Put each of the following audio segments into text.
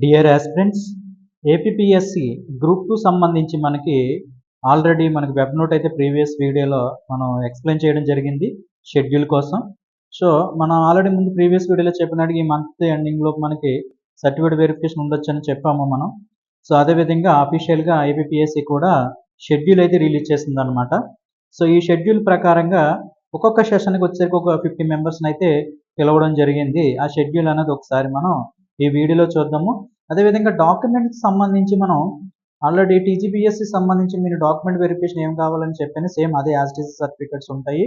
Dear aspirants, APPSC group 2 సంబంధించి already web note అయితే previous వీడియోలో మనం ఎక్స్ప్లెయిన్ చేయడం జరిగింది షెడ్యూల్ కోసం. సో మనం ఆల్రెడీ ముందు ప్రీవియస్ వీడియోలో చెప్పినట్టుగా ఈ మంత్ ఎండింగ్ లోపు మనకి సర్టిఫికేట్ వెరిఫికేషన్ ఉండొచ్చని చెప్పాము మనం. సో అదేవిధంగా అఫీషియల్గా ఏపీపీఎస్సి కూడా షెడ్యూల్ అయితే రిలీజ్ చేసిందనమాట. సో ఈ షెడ్యూల్ ప్రకారంగా ఒక్కొక్క సెషన్కి వచ్చేసరికి ఒక 50 మెంబర్స్ని అయితే పిలవడం జరిగింది. ఆ షెడ్యూల్ అనేది ఒకసారి మనం ఈ వీడియోలో చూద్దాము. అదేవిధంగా డాక్యుమెంట్కి సంబంధించి మనం ఆల్రెడీ టీజీపీఎస్సి సంబంధించి మీరు డాక్యుమెంట్ వెరిఫికేషన్ ఏం కావాలని చెప్పాను, సేమ్ అదే యాజ్ ఇట్ ఈజ్ సర్టిఫికేట్స్ ఉంటాయి.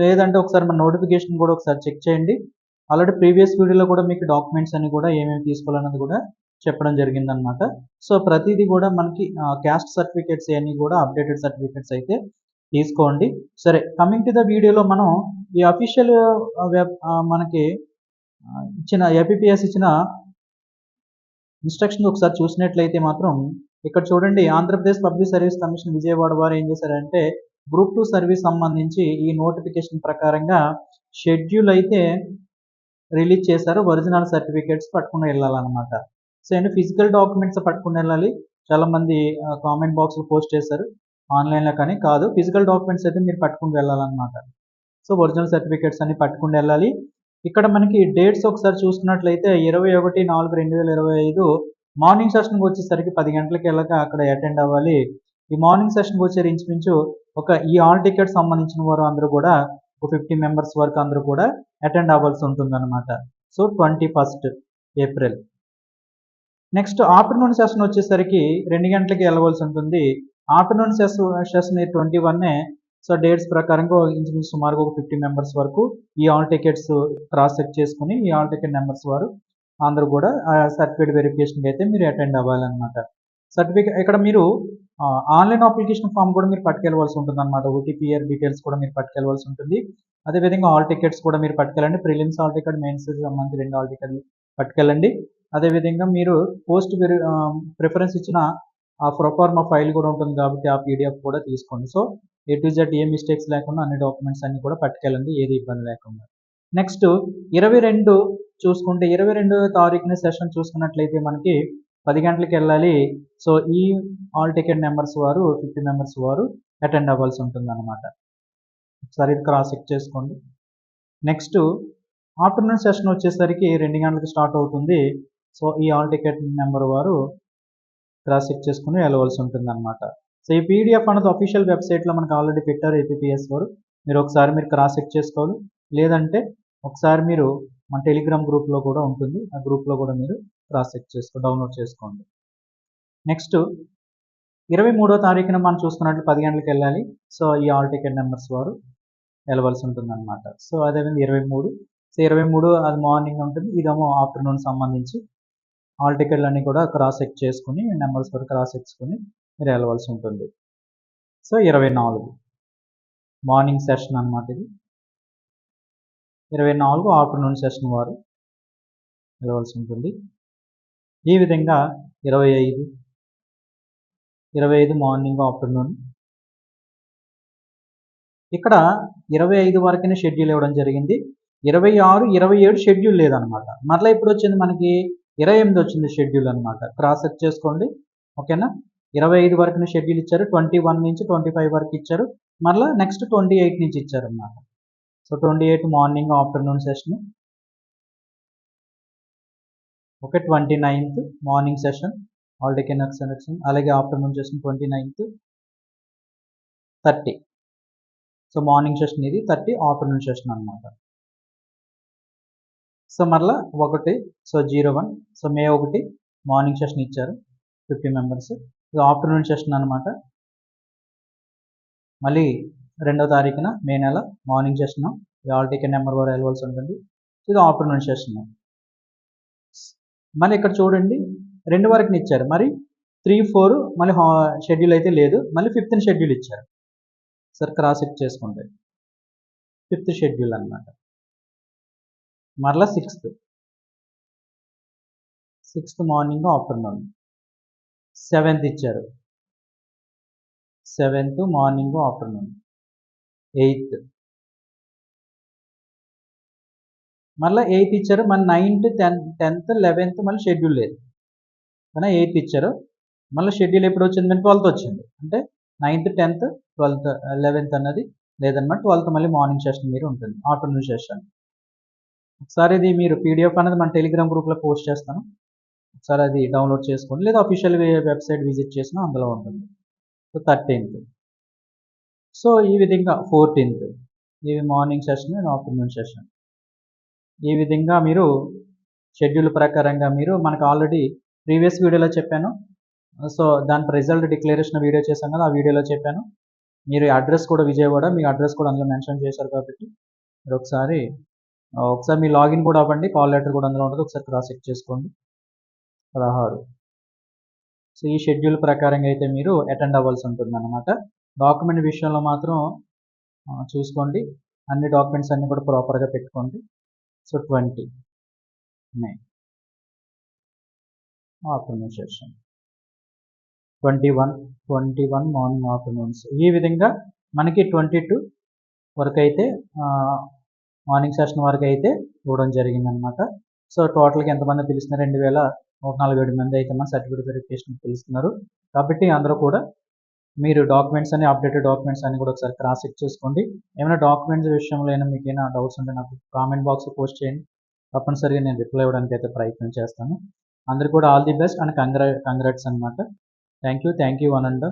లేదంటే ఒకసారి మన నోటిఫికేషన్ కూడా ఒకసారి చెక్ చేయండి. ఆల్రెడీ ప్రీవియస్ వీడియోలో కూడా మీకు డాక్యుమెంట్స్ అన్ని కూడా ఏమేమి తీసుకోవాలన్నది కూడా చెప్పడం జరిగిందనమాట. సో ప్రతిదీ కూడా మనకి క్యాస్ట్ సర్టిఫికేట్స్ అన్నీ కూడా అప్డేటెడ్ సర్టిఫికేట్స్ అయితే తీసుకోండి. సరే, కమింగ్ టు ద వీడియోలో మనం ఈ అఫీషియల్ వెబ్ మనకి ఇచ్చిన ఏపీపీఎస్ ఇచ్చిన ఇన్స్ట్రక్షన్ ఒకసారి చూసినట్లయితే మాత్రం ఇక్కడ చూడండి, Andhra Pradesh public service commission Vijayawada వారు ఏం చేశారంటే గ్రూప్ 2 సర్వీస్ సంబంధించి ఈ నోటిఫికేషన్ ప్రకారంగా షెడ్యూల్ అయితే రిలీజ్ చేశారు. ఒరిజినల్ సర్టిఫికేట్స్ పట్టుకుని వెళ్ళాలన్నమాట. సో అండ్ ఫిజికల్ డాక్యుమెంట్స్ పట్టుకుని వెళ్ళాలి. చాలామంది కామెంట్ బాక్స్లో పోస్ట్ చేశారు ఆన్లైన్లో, కానీ కాదు, ఫిజికల్ డాక్యుమెంట్స్ అయితే మీరు పట్టుకుని వెళ్ళాలన్నమాట. సో ఒరిజినల్ సర్టిఫికేట్స్ అన్ని పట్టుకుని వెళ్ళాలి. ఇక్కడ మనకి డేట్స్ ఒకసారి చూసుకున్నట్లయితే 21/4/2025 మార్నింగ్ సెషన్కి వచ్చేసరికి 10 గంటలకి వెళ్ళక అక్కడ అటెండ్ అవ్వాలి. ఈ మార్నింగ్ సెషన్కి వచ్చే ఇంచుమించు ఈ ఆల్ టికెట్ సంబంధించిన వారు అందరూ కూడా ఒక 50 మెంబర్స్ వరకు అందరూ కూడా అటెండ్ అవ్వాల్సి ఉంటుందన్నమాట. So 21 April. Next afternoon session వచ్చేసరికి 2 గంటలకి వెళ్ళవలసి ఉంటుంది. Afternoon session 21. సో డేట్స్ ప్రకారంగా ఇంచుమించు సుమారుగా ఒక 50 మెంబర్స్ వరకు ఈ ఆల్ టికెట్స్ క్రాస్ చెక్ చేసుకుని ఈ ఆల్ టికెట్ నెంబర్స్ వారు అందరూ కూడా సర్టిఫికేట్ వెరిఫికేషన్కి అయితే మీరు అటెండ్ అవ్వాలన్నమాట. సర్టిఫికేట్ ఇక్కడ మీరు ఆన్లైన్ అప్లికేషన్ ఫామ్ కూడా మీరు పట్టుకెళ్ళవలసి ఉంటుంది అనమాట. ఓటీపీఆర్ డీటెయిల్స్ కూడా మీరు పట్టుకెళ్ళవలసి ఉంటుంది. అదేవిధంగా ఆల్ టికెట్స్ కూడా మీరు పట్టుకెళ్ళండి. ప్రిలిమ్స్ ఆల్ టికెట్, మెయిన్స్ సంబంధించి 2 ఆల్ టికెట్లు పట్టుకెళ్ళండి. అదేవిధంగా మీరు పోస్ట్ ప్రిఫరెన్స్ ఇచ్చిన ఆ ప్రొఫార్మా ఫైల్ కూడా ఉంటుంది కాబట్టి ఆ పీడిఎఫ్ కూడా తీసుకోండి. So A to Z A mistakes లేకుండా అన్ని డాక్యుమెంట్స్ అన్ని కూడా పట్టుకెళ్ళండి, ఏది ఇబ్బంది లేకుండా. నెక్స్ట్ 22 చూసుకుంటే 22వ తారీఖున సెషన్ చూసుకున్నట్లయితే మనకి 10 గంటలకు వెళ్ళాలి. సో ఈ ఆల్ టికెట్ నెంబర్స్ వారు 50 మెంబర్స్ వారు అటెండ్ అవ్వాల్సి ఉంటుంది అనమాట. ఒకసారి ఇది క్రాస్ చెక్ చేసుకోండి. నెక్స్ట్ ఆఫ్టర్నూన్ సెషన్ వచ్చేసరికి 2 గంటలకు స్టార్ట్ అవుతుంది. సో ఈ ఆల్ టికెట్ నెంబర్ వారు క్రాస్ చెక్ చేసుకుని వెళ్ళవలసి ఉంటుంది అనమాట. సో ఈ పీడిఎఫ్ అనేది అఫీషియల్ వెబ్సైట్లో మనకు ఆల్రెడీ పెట్టారు ఏపీపీఎస్ వారు. మీరు ఒకసారి మీరు క్రాస్ చెక్ చేసుకోవాలి. లేదంటే ఒకసారి మీరు మన టెలిగ్రామ్ గ్రూప్లో కూడా ఉంటుంది, ఆ గ్రూప్లో కూడా మీరు క్రాస్ చెక్ డౌన్లోడ్ చేసుకోండి. నెక్స్ట్ 23వ తారీఖున మనం చూసుకున్నట్లు 10 గంటలకు వెళ్ళాలి. సో ఈ ఆల్ టికెట్ నెంబర్స్ వారు వెళ్ళవలసి ఉంటుంది అనమాట. సో అదేవిధంగా 23. సో 23 అది మార్నింగ్ ఉంటుంది, ఇదేమో ఆఫ్టర్నూన్ సంబంధించి ఆల్ టికెట్లు అన్నీ కూడా క్రాస్ చెక్ చేసుకుని నెంబర్స్ వరకు క్రాస్ చేసుకుని మీరు వెళ్ళవలసి ఉంటుంది. సో 24 మార్నింగ్ సెషన్ అనమాట. ఇది 24 ఆఫ్టర్నూన్ సెషన్ వారు వెళ్ళవలసి ఉంటుంది. ఈ విధంగా 25 మార్నింగ్ ఆఫ్టర్నూన్. ఇక్కడ 25 వరకనే షెడ్యూల్ ఇవ్వడం జరిగింది. 26, 27 షెడ్యూల్ లేదనమాట. మరలా ఇప్పుడు వచ్చింది మనకి 28 వచ్చింది షెడ్యూల్ అనమాట. క్రాస్ చెక్ చేసుకోండి, ఓకేనా. 25 వరకు షెడ్యూల్ ఇచ్చారు, 21 నుంచి 25 వరకు ఇచ్చారు, మరలా నెక్స్ట్ 28 నుంచి ఇచ్చారు అన్నమాట. So 28 morning afternoon session. Okay, 29th morning session all ticket selection, అలాగే afternoon session 29th, 30. So morning session ఇది, 30 ఆఫ్టర్నూన్ సెషన్ అనమాట. సో మరలా 1, so 01, so May 1 morning session ఇచ్చారు 50 మెంబర్స్. ఇది ఆఫ్టర్నూన్ సెషన్ అనమాట. మళ్ళీ 2వ తారీఖున మే నెల మార్నింగ్ సెషన్, ఈ ఆల్ టికెట్ నెంబర్ వారు వెళ్ళవలసి ఉంటుంది. ఇది ఆఫ్టర్నూన్ సెషన్. మళ్ళీ ఇక్కడ చూడండి 2 వరకు ఇచ్చారు, మరి 3, 4 మళ్ళీ షెడ్యూల్ అయితే లేదు, మళ్ళీ 5th షెడ్యూల్ ఇచ్చారు. సార్ క్రాస్ చెక్ చేసుకుంటే 5th షెడ్యూల్ అనమాట. మరలా 6th మార్నింగ్ ఆఫ్టర్నూన్. 7th ఇచ్చారు, 7th మార్నింగ్ ఆఫ్టర్నూన్. 8th మళ్ళీ 8th ఇచ్చారు, మళ్ళీ 9th, 10th, 11th మళ్ళీ షెడ్యూల్ లేదు. కానీ 8th ఇచ్చారు. మళ్ళీ షెడ్యూల్ ఎప్పుడు వచ్చిందంటే 12th వచ్చింది. అంటే 9th, 10th, 12th, 11th అన్నది లేదన్నమాట. 12th మళ్ళీ మార్నింగ్ సెషన్ మీరు ఉంటుంది, ఆఫ్టర్నూన్ సెషన్. ఒకసారి ఇది మీరు పీడిఎఫ్ అనేది మన టెలిగ్రామ్ గ్రూప్లో పోస్ట్ చేస్తాను, ఒకసారి అది డౌన్లోడ్ చేసుకోండి, లేదా అఫీషియల్ వెబ్సైట్ విజిట్ చేసినా అందులో ఉంటుంది. So 13th. సో ఈ విధంగా 14th ఇది morning session and afternoon session. ఈ విధంగా మీరు షెడ్యూల్ ప్రకారంగా మీరు మనకు ఆల్రెడీ ప్రీవియస్ వీడియోలో చెప్పాను. సో దాని రిజల్ట్ డిక్లరేషన్ వీడియో చేశాం కదా, ఆ వీడియోలో చెప్పాను. మీరు అడ్రస్ కూడా విజయవాడ, మీ అడ్రస్ కూడా అందులో మెన్షన్ చేశారు కాబట్టి మీరు ఒకసారి మీ లాగిన్ కూడా అవ్వండి, కాల్ లెటర్ కూడా అందులో ఉంటుంది, ఒకసారి క్రాస్ చెక్ చేసుకోండి. 16. సో ఈ షెడ్యూల్ ప్రకారంగా అయితే మీరు అటెండ్ అవ్వాల్సి ఉంటుంది అన్నమాట. డాక్యుమెంట్ విషయంలో మాత్రం చూసుకోండి, అన్ని డాక్యుమెంట్స్ అన్నీ కూడా ప్రాపర్గా పెట్టుకోండి. సో 20 మే ఆఫ్టర్నూన్ సెషన్, 21 మార్నింగ్ ఆఫ్టర్నూన్స్. ఈ విధంగా మనకి 22 వరకు అయితే మార్నింగ్ సెషన్ వరకు అయితే ఇవ్వడం జరిగిందనమాట. సో టోటల్గా ఎంతమంది పిలుస్తున్నారు, 2147 మంది అయితే మన సర్టిఫికేట్ వెరిఫికేషన్ పిలుస్తున్నారు. కాబట్టి అందరూ కూడా మీరు డాక్యుమెంట్స్ అన్ని, అప్డేటెడ్ డాక్యుమెంట్స్ అన్ని కూడా ఒకసారి క్రాస్ చెక్ చేసుకోండి. ఏమైనా డాక్యుమెంట్స్ విషయంలో మీకు ఏమైనా డౌట్స్ ఉంటే నాకు కామెంట్ బాక్స్లో పోస్ట్ చేయండి, తప్పనిసరిగా నేను రిప్లై ఇవ్వడానికి అయితే ప్రయత్నం చేస్తాను. అందరికీ కూడా all the best and congrats అనమాట. Thank you one and